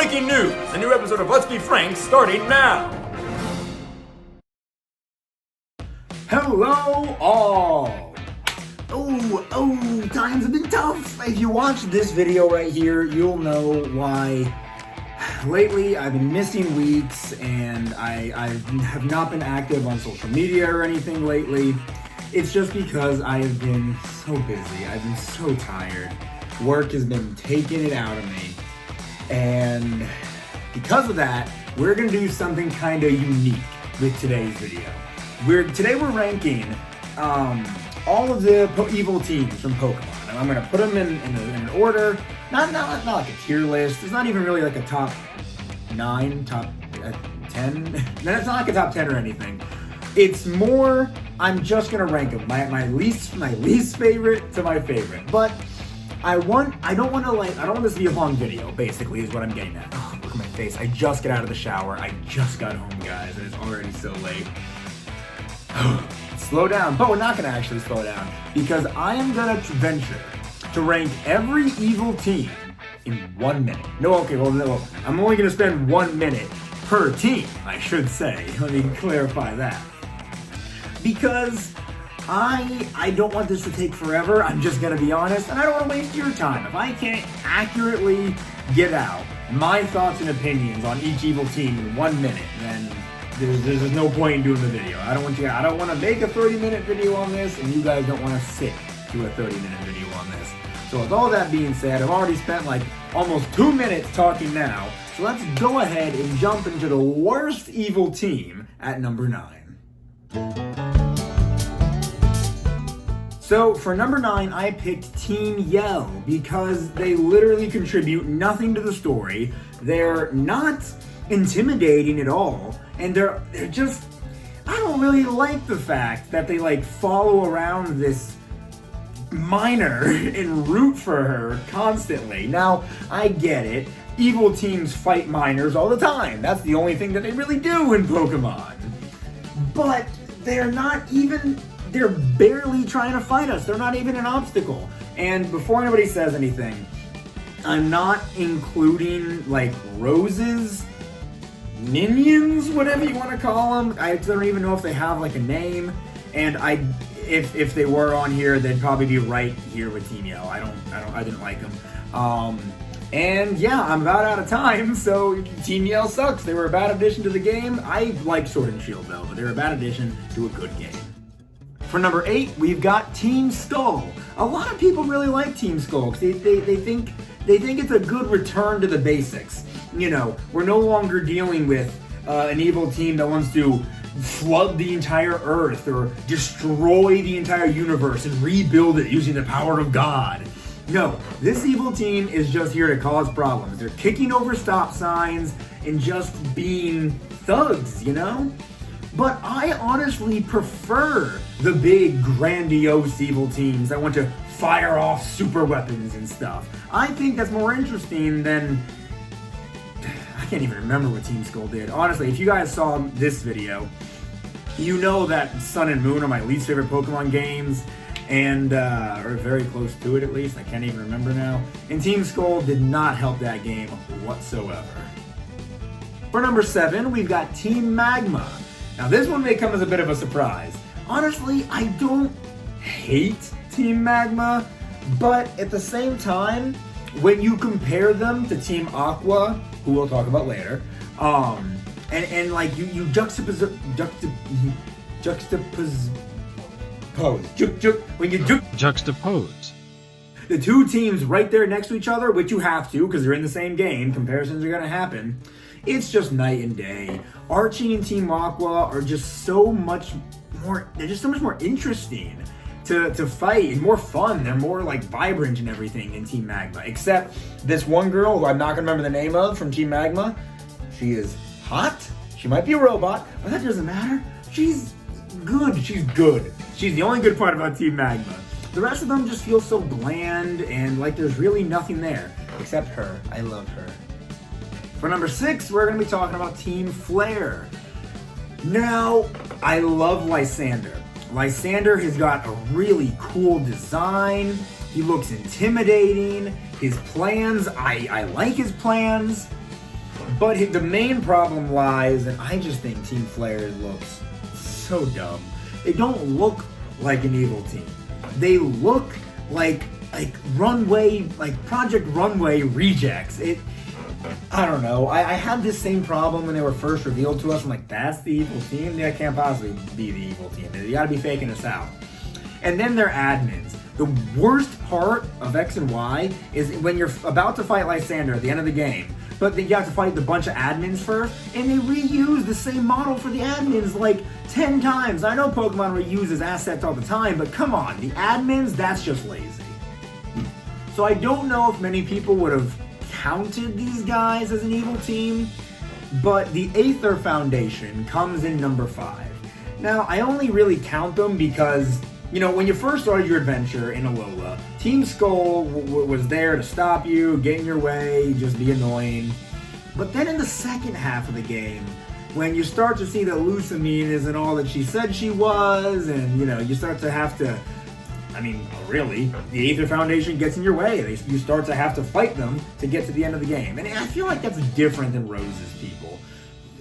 Breaking news! A new episode of Let's Be Frank starting now! Hello all! Times have been tough. If you watch this video right here, you'll know why. Lately, I've been missing weeks, and I have not been active on social media or anything lately. It's just because I have been so busy. I've been so tired. Work has been taking it out of me. And because of that, we're gonna do something kind of unique with today's video. Today we're ranking all of the evil teams from Pokemon. And I'm gonna put them in an order, not like a tier list. It's not even really like a top 9, top 10. No, it's not like a top 10 or anything. It's more, I'm just gonna rank them. My least favorite to my favorite. But I don't want this to be a long video, basically, is what I'm getting at. Oh, look at my face. I just got out of the shower. I just got home, guys, and it's already so late. Slow down, but we're not gonna actually slow down, because I am gonna venture to rank every evil team in 1 minute. No, I'm only gonna spend 1 minute per team, I should say. Let me clarify that. Because I don't want this to take forever, I'm just gonna be honest, and I don't want to waste your time. If I can't accurately get out my thoughts and opinions on each evil team in 1 minute, then there's no point in doing the video. I don't want to make a 30-minute video on this, and you guys don't want to sit through a 30-minute video on this. So with all that being said, I've already spent like almost 2 minutes talking now, so let's go ahead and jump into the worst evil team at number 9. So for number 9, I picked Team Yell because they literally contribute nothing to the story. They're not intimidating at all, and they're just, I don't really like the fact that they like follow around this miner and root for her constantly. Now, I get it. Evil teams fight miners all the time. That's the only thing that they really do in Pokemon. But they're barely trying to fight us. They're not even an obstacle. And before anybody says anything, I'm not including like Rose's minions, whatever you want to call them. I don't even know if they have like a name. And if they were on here, they'd probably be right here with Team Yell. I didn't like them. And yeah, I'm about out of time, so Team Yell sucks. They were a bad addition to the game. I like Sword and Shield though, but they're a bad addition to a good game. For number 8, we've got Team Skull. A lot of people really like Team Skull because they think it's a good return to the basics. You know, we're no longer dealing with an evil team that wants to flood the entire Earth or destroy the entire universe and rebuild it using the power of God. No, this evil team is just here to cause problems. They're kicking over stop signs and just being thugs, you know? But I honestly prefer the big, grandiose evil teams that want to fire off super weapons and stuff. I think that's more interesting than... I can't even remember what Team Skull did. Honestly, if you guys saw this video, you know that Sun and Moon are my least favorite Pokemon games, and or very close to it at least. I can't even remember now. And Team Skull did not help that game whatsoever. For number 7, we've got Team Magma. Now this one may come as a bit of a surprise. Honestly, I don't hate Team Magma, but at the same time, when you compare them to Team Aqua, who we'll talk about later, and like you juxtapose the two teams right there next to each other, which you have to because they're in the same game, comparisons are gonna happen. It's just night and day. Archie and Team Aqua are just so much more, they're just so much more interesting to fight and more fun. They're more like vibrant and everything in Team Magma. Except this one girl who I'm not gonna remember the name of from Team Magma. She is hot. She might be a robot, but that doesn't matter. She's good. She's good. She's the only good part about Team Magma. The rest of them just feel so bland and like there's really nothing there. Except her. I love her. For number 6, we're going to be talking about Team Flare. Now, I love Lysander. Lysander has got a really cool design. He looks intimidating. His plans, I like his plans. But the main problem lies, and I just think Team Flares looks so dumb. They don't look like an evil team. They look like Project Runway rejects. I don't know. I had this same problem when they were first revealed to us. I'm like, that's the evil team? That can't possibly be the evil team. You gotta be faking us out. And then their admins. The worst part of X and Y is when you're about to fight Lysander at the end of the game, but then you have to fight the bunch of admins first, and they reuse the same model for the admins like 10 times. I know Pokemon reuses assets all the time, but come on, the admins, that's just lazy. So I don't know if many people would have counted these guys as an evil team, but the Aether Foundation comes in number 5. Now, I only really count them because, you know, when you first started your adventure in Alola, Team Skull was there to stop you, get in your way, just be annoying. But then in the second half of the game, when you start to see that Lusamine isn't all that she said she was, and, you know, you start to have to, I mean, really, the Aether Foundation gets in your way. You start to have to fight them to get to the end of the game. And I feel like that's different than Rose's people.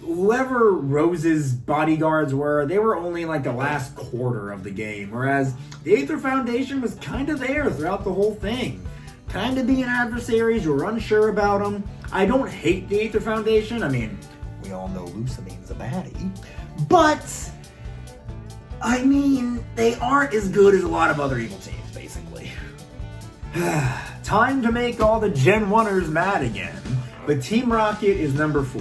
Whoever Rose's bodyguards were, they were only in like the last quarter of the game, whereas the Aether Foundation was kind of there throughout the whole thing. Kind of being adversaries, you were unsure about them. I don't hate the Aether Foundation. I mean, we all know Lusamine's a baddie. But, I mean, they aren't as good as a lot of other evil teams, basically. Time to make all the Gen 1ers mad again. But Team Rocket is number 4.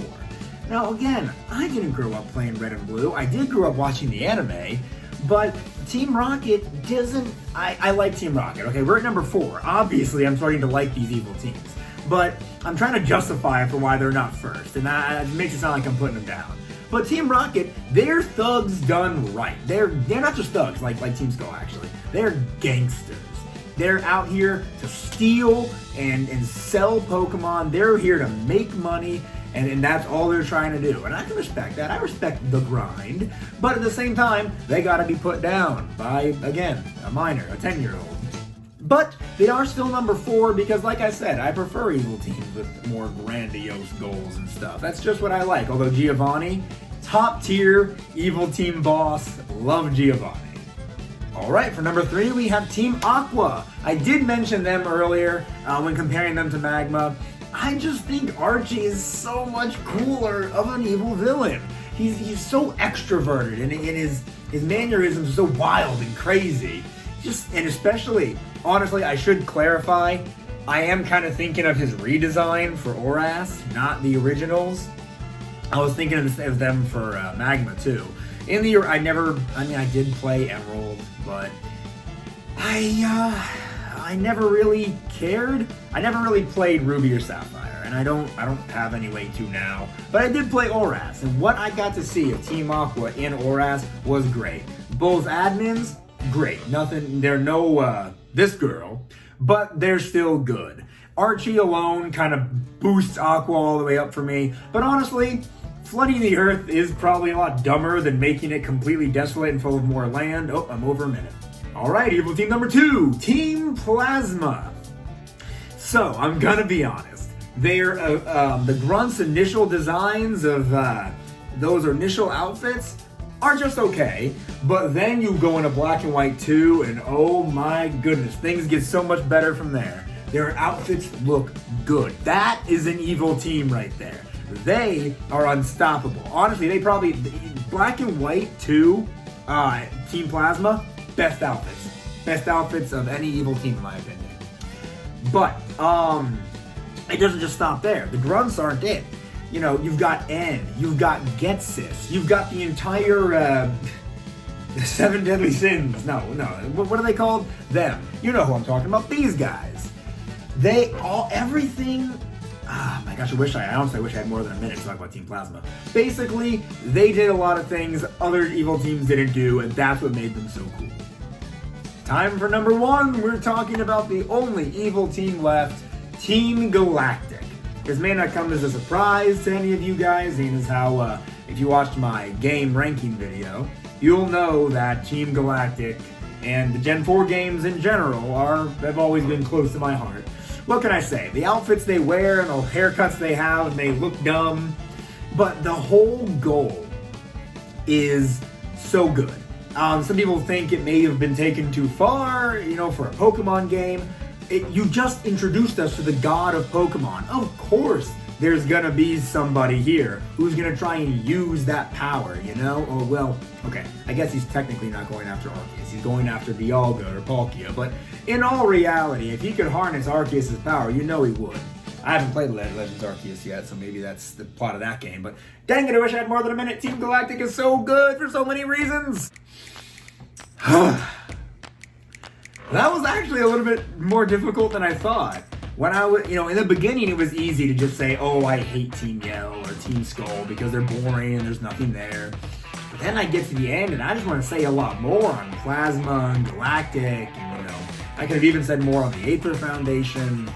Now, again, I didn't grow up playing Red and Blue. I did grow up watching the anime, but Team Rocket doesn't... I like Team Rocket, okay? We're at number 4. Obviously, I'm starting to like these evil teams, but I'm trying to justify it for why they're not first, and that makes it sound like I'm putting them down. But Team Rocket, they're thugs done right. They're not just thugs, like Team Skull, actually. They're gangsters. They're out here to steal and sell Pokemon. They're here to make money, and that's all they're trying to do. And I can respect that. I respect the grind. But at the same time, they gotta be put down by, again, a minor, a 10-year-old. But they are still number 4 because, like I said, I prefer evil teams with more grandiose goals and stuff. That's just what I like. Although Giovanni, top tier evil team boss, love Giovanni. Alright, for number 3 we have Team Aqua. I did mention them earlier when comparing them to Magma. I just think Archie is so much cooler of an evil villain. He's so extroverted, and his mannerisms are so wild and crazy. And especially, honestly, I should clarify, I am kind of thinking of his redesign for Oras, not the originals. I was thinking of them for Magma too. I did play Emerald, but I never really cared. I never really played Ruby or Sapphire, and I don't have any way to now. But I did play Oras, and what I got to see of Team Aqua in Oras was great. Both admins, great. Nothing, they're no this girl, but they're still good. Archie alone kind of boosts Aqua all the way up for me, but honestly, flooding the earth is probably a lot dumber than making it completely desolate and full of more land. Oh, I'm over a minute. Alright, evil team number 2, Team Plasma. So, I'm gonna be honest. The Grunt's initial designs of those initial outfits are just okay, but then you go into Black and White 2, and oh my goodness, things get so much better from there. Their outfits look good. That is an evil team right there. They are unstoppable. Honestly, Black and White 2, Team Plasma, best outfits. Best outfits of any evil team in my opinion. But, it doesn't just stop there. The Grunts aren't it. You know, you've got N, you've got Getsis, you've got the entire, 7 Deadly Sins. No, what are they called? Them. You know who I'm talking about, these guys. Everything... Ah, my gosh, I honestly wish I had more than a minute to talk about Team Plasma. Basically, they did a lot of things other evil teams didn't do, and that's what made them so cool. Time for number 1, we're talking about the only evil team left, Team Galactic. This may not come as a surprise to any of you guys, seeing as how, if you watched my game ranking video, you'll know that Team Galactic and the Gen 4 games in general have always been close to my heart. what can I say? The outfits they wear and the haircuts they have may look dumb, but the whole goal is so good. Some people think it may have been taken too far, for a Pokemon game. You just introduced us to the god of Pokemon. Of course, there's gonna be somebody here who's gonna try and use that power, Oh, well, okay, I guess he's technically not going after Arceus. He's going after Dialga or Palkia, but in all reality, if he could harness Arceus' power, he would. I haven't played Legends Arceus yet, so maybe that's the plot of that game, but dang it, I wish I had more than a minute. Team Galactic is so good for so many reasons. That was actually a little bit more difficult than I thought. When I was, in the beginning, it was easy to just say, oh, I hate Team Yell or Team Skull because they're boring and there's nothing there. But then I get to the end and I just want to say a lot more on Plasma and Galactic. And, I could have even said more on the Aether Foundation.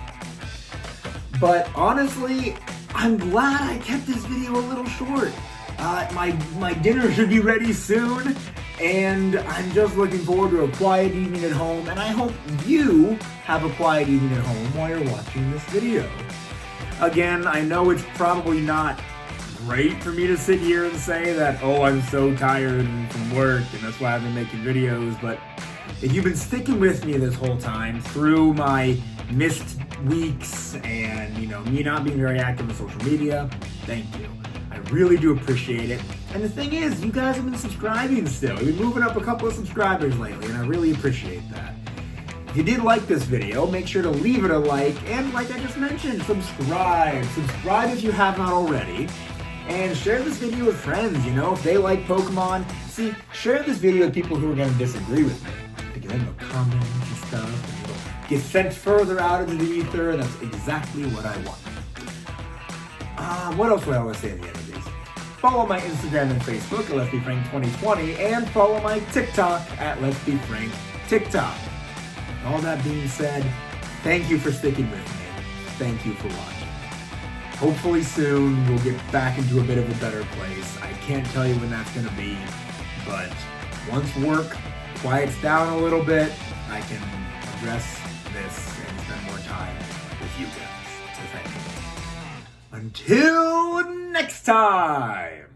But honestly, I'm glad I kept this video a little short. My dinner should be ready soon. And I'm just looking forward to a quiet evening at home, and I hope you have a quiet evening at home while you're watching this video. Again, I know it's probably not great for me to sit here and say that, oh, I'm so tired from work, and that's why I've been making videos, but if you've been sticking with me this whole time through my missed weeks and, me not being very active on social media, thank you. I really do appreciate it. And the thing is, you guys have been subscribing still. We've been moving up a couple of subscribers lately, and I really appreciate that. If you did like this video, make sure to leave it a like, and like I just mentioned, subscribe. Subscribe if you have not already, and share this video with friends, if they like Pokemon. See, share this video with people who are going to disagree with me, because then they'll comment and stuff, and it'll get sent further out into the ether, and that's exactly what I want. What else would I want to say at the end of these? Follow my Instagram and Facebook at Let's Be Frank 2020, and follow my TikTok at Let's Be Frank TikTok. All that being said, thank you for sticking with me. Thank you for watching. Hopefully soon we'll get back into a bit of a better place. I can't tell you when that's going to be, but once work quiets down a little bit, I can address this and spend more time with you guys. So thank you. Until next time!